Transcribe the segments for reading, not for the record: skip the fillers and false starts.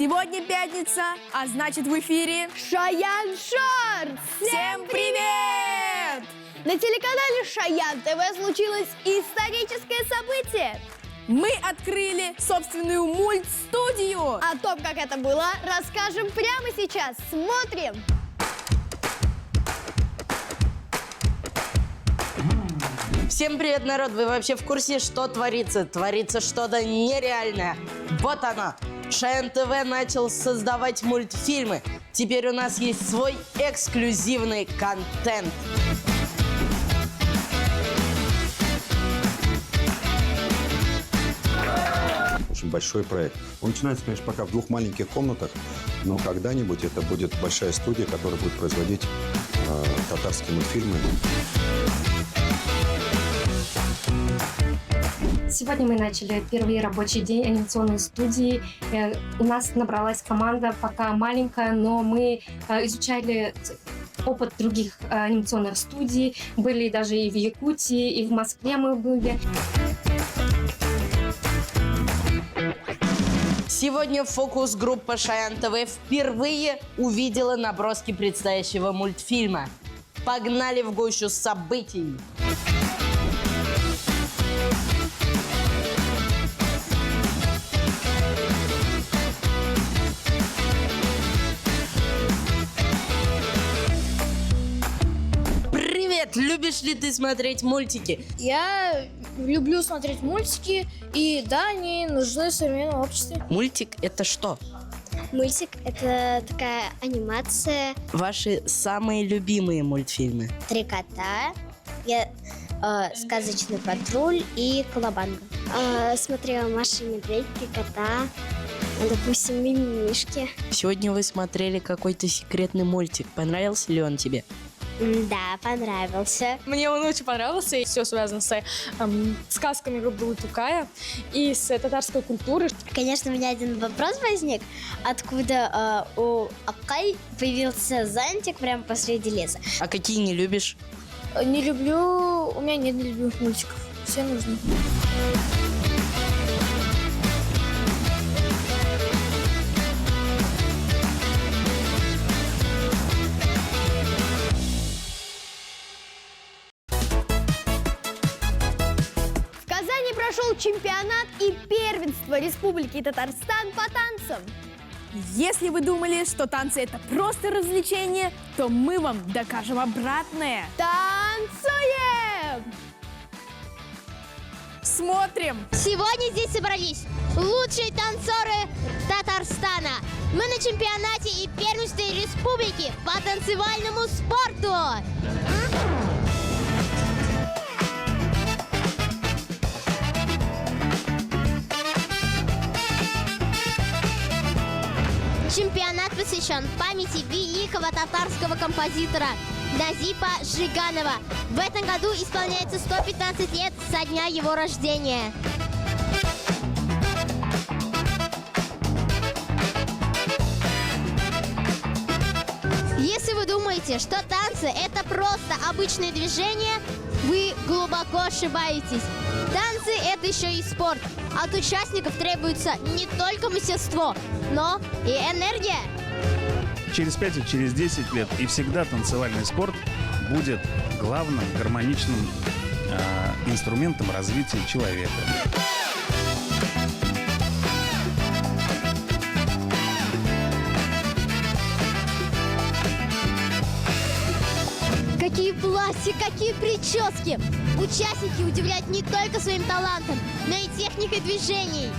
Сегодня пятница, а значит в эфире Шаян Шорт! Всем привет! На телеканале Шаян ТВ случилось историческое событие. Мы открыли собственную мультстудию. О том, как это было, расскажем прямо сейчас. Смотрим! Всем привет, народ! Вы вообще в курсе, что творится? Творится что-то нереальное. Вот оно! Шаян ТВ начал создавать мультфильмы. Теперь у нас есть свой эксклюзивный контент. Очень большой проект. Он начинается, конечно, пока в двух маленьких комнатах, но когда-нибудь это будет большая студия, которая будет производить татарские мультфильмы. Сегодня мы начали первый рабочий день анимационной студии. У нас набралась команда, пока маленькая, но мы изучали опыт других анимационных студий. Были даже и в Якутии, и в Москве мы были. Сегодня фокус-группа Шаян ТВ впервые увидела наброски предстоящего мультфильма. Погнали в гущу событий! Привет! Любишь ли ты смотреть мультики? Я люблю смотреть мультики, и да, они нужны в современном обществе. Мультик – это что? Мультик – это такая анимация. Ваши самые любимые мультфильмы? «Три кота», «Сказочный патруль» и «Колобанга». Смотрела «Маша и медведь», «Три кота», допустим, «Мимимишки». Сегодня вы смотрели какой-то секретный мультик. Понравился ли он тебе? Да, понравился. Мне он очень понравился, и все связано с сказками Габдулы Тукая и с татарской культурой. Конечно, у меня один вопрос возник. Откуда у Акай появился зонтик прямо посреди леса? А какие не любишь? Не люблю, у меня нет нелюбимых мультиков, все нужны. В Казани прошел чемпионат и первенство Республики Татарстан по танцам. Если вы думали, что танцы это просто развлечение, то мы вам докажем обратное. Танцуем! Смотрим! Сегодня здесь собрались лучшие танцоры Татарстана. Мы на чемпионате и первенстве республики по танцевальному спорту. Чемпионат посвящен памяти великого татарского композитора Назипа Жиганова. В этом году исполняется 115 лет со дня его рождения. Если вы думаете, что танцы – это просто обычные движения, вы глубоко ошибаетесь. Танцы – это еще и спорт. От участников требуется не только мастерство, но и энергия. Через 5 и через 10 лет и всегда танцевальный спорт будет главным гармоничным инструментом развития человека. Какие платья, какие прически! Участники удивляют не только своим талантом, но и техникой движений.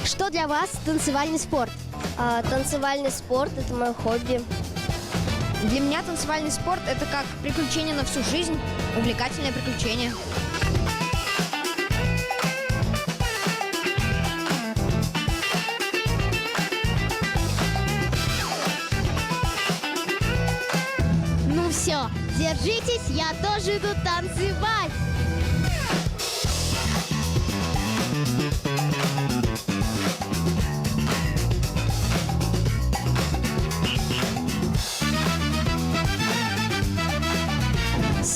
Что для вас танцевальный спорт? Танцевальный спорт – это мое хобби. Для меня танцевальный спорт – это как приключение на всю жизнь, увлекательное приключение. Ну все, держитесь, я тоже иду танцевать.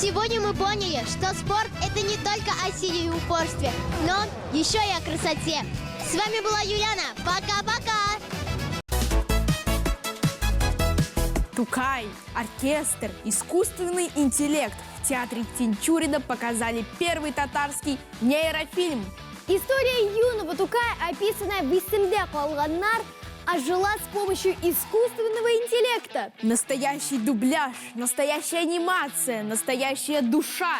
Сегодня мы поняли, что спорт – это не только о силе и упорстве, но еще и о красоте. С вами была Юлиана. Пока-пока! Тукай, оркестр, искусственный интеллект. В театре Тинчурина показали первый татарский нейрофильм. История юного Тукая, описанная в «Исемде калганнар», ожила с помощью искусственного интеллекта. Настоящий дубляж, настоящая анимация, настоящая душа.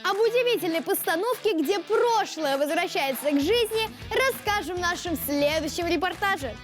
Об удивительной постановке, где прошлое возвращается к жизни, расскажем в нашем следующем репортаже.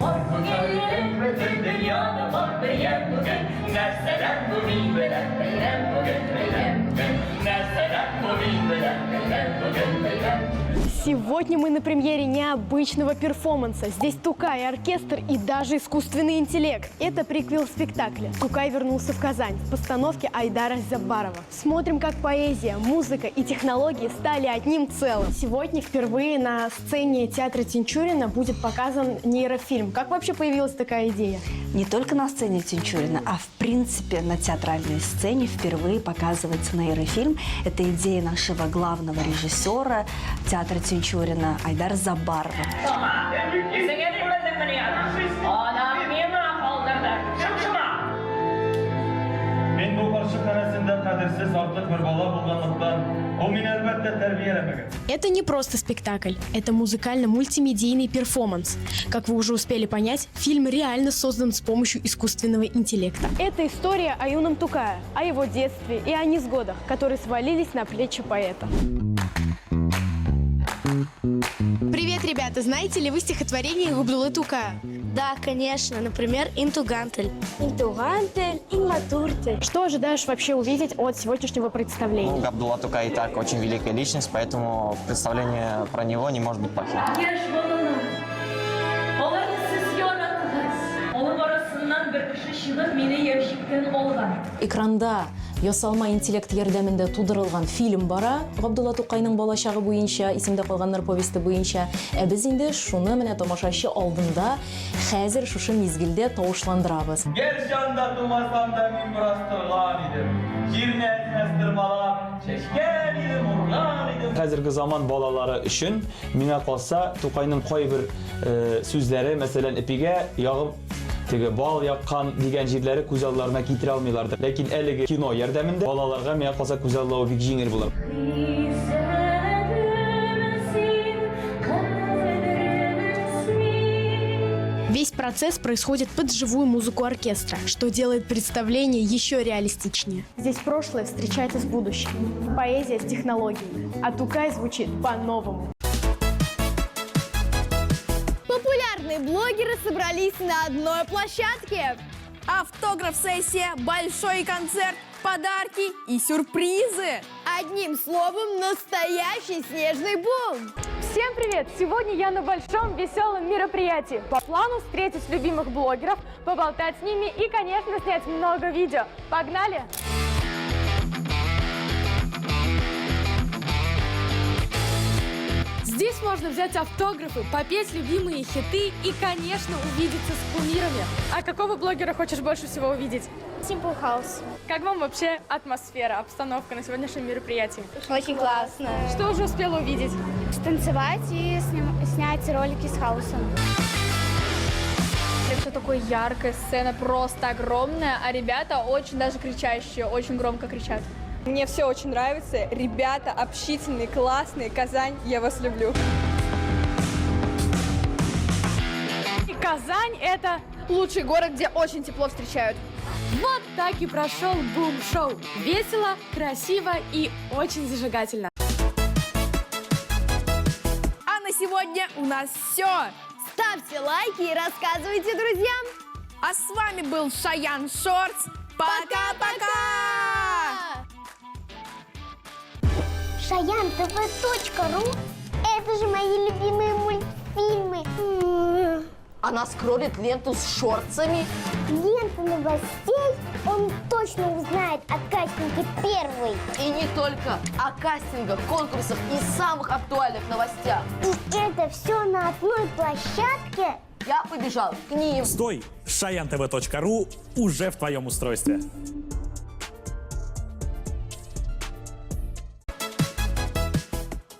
Сегодня мы на премьере необычного перформанса. Здесь Тукай, оркестр и даже искусственный интеллект. Это приквел спектакля. Тукай вернулся в Казань в постановке Айдара Забарова. Смотрим, как поэзия, музыка и технологии стали одним целым. Сегодня впервые на сцене театра Тинчурина будет показан нейрофильм. Как вообще появилась такая идея? Не только на сцене Тинчурина, а в принципе на театральной сцене впервые показывается нейрофильм. Это идея нашего главного режиссера театра Тинчурина Айдара Забарова. Это не просто спектакль, это музыкально-мультимедийный перформанс. Как вы уже успели понять, фильм реально создан с помощью искусственного интеллекта. Это история о юном Тукае, о его детстве и о невзгодах, которые свалились на плечи поэта. Привет, ребята! Знаете ли вы стихотворение Габдуллы Тукая? Да, конечно. Например, «Интугантель». Интугантель, инматуртель. Что ожидаешь вообще увидеть от сегодняшнего представления? Габдулла Тукай и так очень великая личность, поэтому представление про него не может быть плохим. Экранда ясалма интеллект ярдәмендә тудырылган фильм бара. Габдулла Тукайның балачагы буенча, исемдә калганнар повесте буенча. Без инде шуны менә тамашачы алдында хәзер шушы мизгелдә тавышландырабыз. Гер җанда тумасам да мин бераз торган идем. Җирне әзмәстырмалап, чәчкән идем, урган идем. Хәзерге заман балалары өчен миңа калса Тукайның кайбер сүзләре, мәсәлән, эпигә ягып теге бал яккан дигән җирләре күз алларына китерә алмыйлардыр. Ләкин әлеге кино ярдәмендә балаларга миңа калса күз аллауы бик җиңел булыр. Весь процесс происходит под живую музыку оркестра, что делает представление еще реалистичнее. Здесь прошлое встречается с будущим. Поэзия с технологиями. А Тукай звучит по-новому. Популярные блогеры собрались на одной площадке. Автограф-сессия, большой концерт, подарки и сюрпризы. Одним словом, настоящий снежный бум. Всем привет! Сегодня я на большом веселом мероприятии. По плану встретить любимых блогеров, поболтать с ними и, конечно, снять много видео. Погнали! Здесь можно взять автографы, попеть любимые хиты и, конечно, увидеться с кумирами. А какого блогера хочешь больше всего увидеть? Simple House. Как вам вообще атмосфера, обстановка на сегодняшнем мероприятии? Очень классно. Что уже успела увидеть? Станцевать и снять ролики с хаусом. Это все такое яркое, сцена просто огромная, а ребята очень даже кричащие, очень громко кричат. Мне все очень нравится. Ребята общительные, классные. Казань, я вас люблю. Казань – это Лучший город, где очень тепло встречают. Вот так и прошел бум-шоу. Весело, красиво и очень зажигательно. А на сегодня у нас все. Ставьте лайки и рассказывайте друзьям. А с вами был Шаян Шортс. Пока-пока! ShayanTV.ru – это же мои любимые мультфильмы. Она скроллит ленту с шорцами. Ленту новостей он точно узнает о кастинге первый. И не только о кастингах, конкурсах и самых актуальных новостях. И это все на одной площадке. Я побежал к ним. Стой! ShayanTV.ru уже в твоем устройстве.